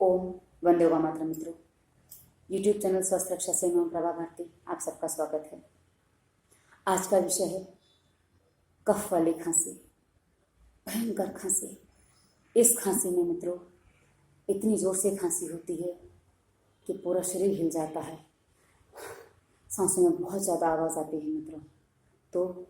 ओम वंदे मातरम। मित्रों, YouTube channel स्वस्थ रक्षा से मैं प्रभा भारती, आप सबका स्वागत है। आज का विषय है कफ वाली खांसी, भयंकर खांसी। इस खांसी में मित्रों इतनी जोर से खांसी होती है कि पूरा शरीर हिल जाता है, सांसों में बहुत ज़्यादा आवाज़ आती है मित्रों। तो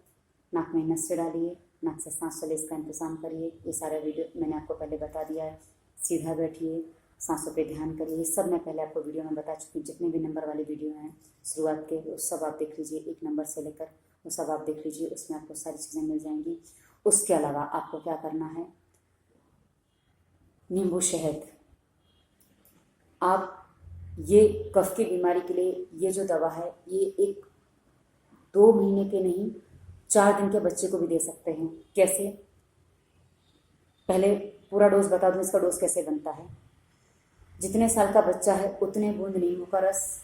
नाक में नस डालिए, नाक से सांस चले इसका इंतज़ाम करिए। ये सारा वीडियो मैंने आपको पहले बता दिया है। सीधा बैठिए, सांसों पे ध्यान करिए। ये सब मैं पहले आपको वीडियो में बता चुकी हूँ। जितने भी नंबर वाली वीडियो हैं शुरुआत के, वो सब आप देख लीजिए। 1 नंबर से लेकर वो सब आप देख लीजिए, उसमें आपको सारी चीज़ें मिल जाएंगी। उसके अलावा आपको क्या करना है, नींबू शहद, आप ये कफ की बीमारी के लिए ये जो दवा है ये 1-2 महीने के नहीं 4 दिन के बच्चे को भी दे सकते हैं। कैसे, पहले पूरा डोज बता दूं इसका डोज कैसे बनता है। जितने साल का बच्चा है उतने बूंद नींबू का रस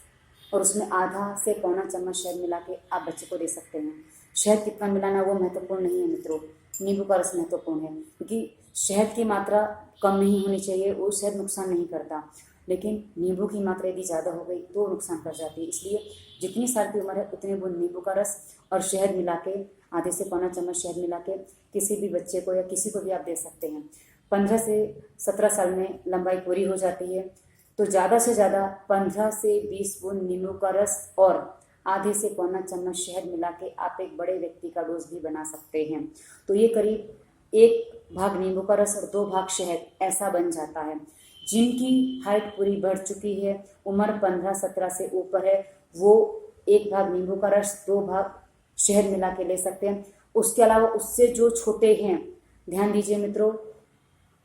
और उसमें आधा से पौना चम्मच शहद मिला के आप बच्चे को दे सकते हैं। शहद कितना मिलाना वो महत्वपूर्ण नहीं है मित्रों, नींबू का रस महत्वपूर्ण है, क्योंकि शहद की मात्रा कम नहीं होनी चाहिए। वो शहद नुकसान नहीं करता, लेकिन नींबू की मात्रा यदि ज़्यादा हो गई तो नुकसान कर जाती है। इसलिए जितनी साल की उम्र है उतने बूंद नींबू का रस और शहद मिला के, आधे से पौना चम्मच शहद मिला के किसी भी बच्चे को या किसी को भी आप दे सकते हैं। 15 से 17 साल में लंबाई पूरी हो जाती है, तो ज़्यादा से ज़्यादा 15 से 20 बूंद नींबू का रस और आधे से पौना चम्मच शहद मिला के आप एक बड़े व्यक्ति का डोज भी बना सकते हैं। तो ये करीब 1 भाग नींबू का रस और 2 भाग शहद ऐसा बन जाता है। जिनकी हाइट पूरी बढ़ चुकी है, उम्र 15-17 से ऊपर है, वो 1 भाग नींबू का रस 2 भाग शहद मिला के ले सकते हैं। उसके अलावा उससे जो छोटे हैं, ध्यान दीजिए मित्रों,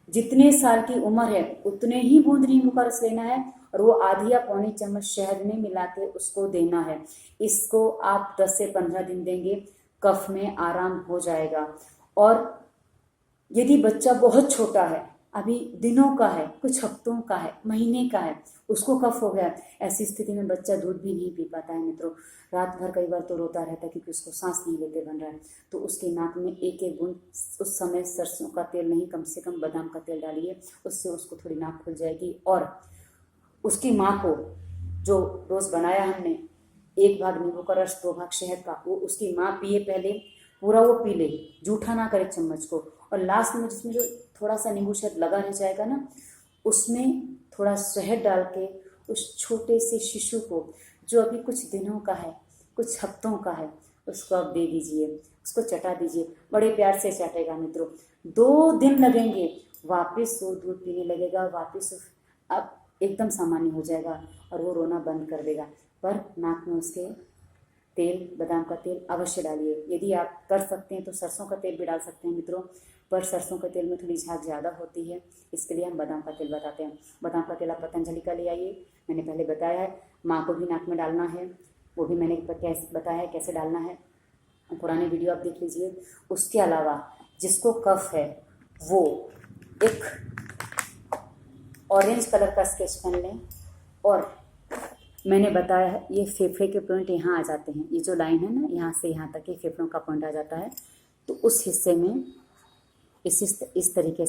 जितने साल की उम्र है उतने ही बूंद नींबू का रस लेना है और वो आधी या पौनी चम्मच शहद में मिला के उसको देना है। इसको आप 10 से 15 दिन देंगे, कफ में आराम हो जाएगा। और यदि बच्चा बहुत छोटा है, अभी दिनों का है, कुछ हफ्तों का है, महीने का है, उसको कफ हो गया, ऐसी स्थिति में बच्चा दूध भी नहीं पी पाता है मित्रों। रात भर कई बार तो रोता रहता है क्योंकि उसको सांस नहीं लेते बन रहा है। तो उसके नाक में 1-1 बूंद उस समय सरसों का तेल नहीं, कम से कम बादाम का तेल डालिए, उससे उसको थोड़ी नाक खुल जाएगी। और उसकी माँ को जो डोज बनाया हमने, 1 भाग नींबू का रस 2 भाग शहद का, वो उसकी माँ पिए, पहले पूरा वो पी ले, जूठा ना करे चम्मच को। और लास्ट में जिसमें जो थोड़ा सा नींबू शहद लगा रह जाएगा ना, उसमें थोड़ा शहद डाल के उस छोटे से शिशु को जो अभी कुछ दिनों का है, कुछ हफ्तों का है, उसको आप दे दीजिए, उसको चटा दीजिए। बड़े प्यार से चाटेगा मित्रों। 2 दिन लगेंगे, वापस वो दूध पीने लगेगा, वापस अब एकदम सामान्य हो जाएगा और वो रोना बंद कर देगा। पर नाक में उसके तेल, बादाम का तेल अवश्य डालिए। यदि आप कर सकते हैं तो सरसों का तेल भी डाल सकते हैं मित्रों, पर सरसों के तेल में थोड़ी झाग ज़्यादा होती है, इसके लिए हम बादाम का तेल बताते हैं। बादाम का तेल आप पतंजलि का ले आइए, मैंने पहले बताया है। माँ को भी नाक में डालना है, वो भी मैंने कैसे बताया है कैसे डालना है, पुराने वीडियो आप देख लीजिए। उसके अलावा जिसको कफ है वो एक ऑरेंज कलर का स्केच पेन लें, और मैंने बताया है ये फेफड़े के पॉइंट यहाँ आ जाते हैं, ये जो लाइन है ना, यहाँ से यहाँ तक ये फेफड़ों का पॉइंट आ जाता है। तो उस हिस्से में इस तरीके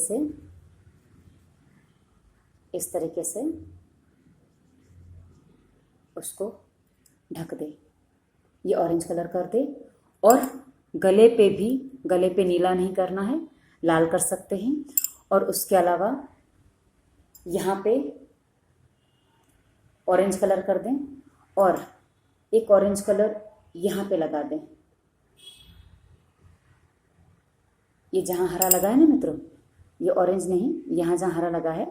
से उसको ढक दे, ये ऑरेंज कलर कर दे। और गले पे नीला नहीं करना है, लाल कर सकते हैं। और उसके अलावा यहाँ पे ऑरेंज कलर कर दें और एक ऑरेंज कलर यहाँ पे लगा दें। ये जहाँ हरा लगा है ना मित्रों, ये ऑरेंज नहीं, यहाँ जहाँ हरा लगा है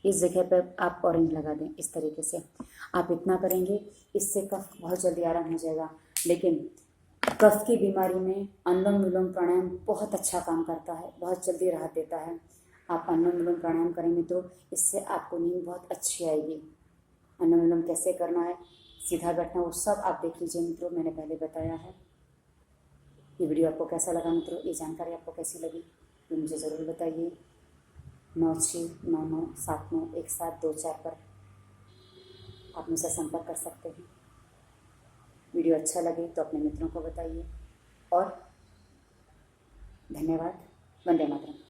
इस जगह पर आप ऑरेंज लगा दें। इस तरीके से आप इतना करेंगे, इससे कफ बहुत जल्दी आराम हो जाएगा। लेकिन कफ की बीमारी में अनुलोम विलोम प्राणायाम बहुत अच्छा काम करता है, बहुत जल्दी राहत देता है। आप अनुलोम विलोम प्राणायाम करेंगे तो इससे आपको नींद बहुत अच्छी आएगी। अनुलोम विलोम कैसे करना है, सीधा बैठना, वो सब आप देख लीजिए मित्रों, मैंने पहले बताया है। ये वीडियो आपको कैसा लगा मित्रों, ये जानकारी आपको कैसी लगी तो मुझे ज़रूर बताइए। 9699791724 पर आप मुझसे संपर्क कर सकते हैं। वीडियो अच्छा लगे तो अपने मित्रों को बताइए। और धन्यवाद। वंदे मातरम।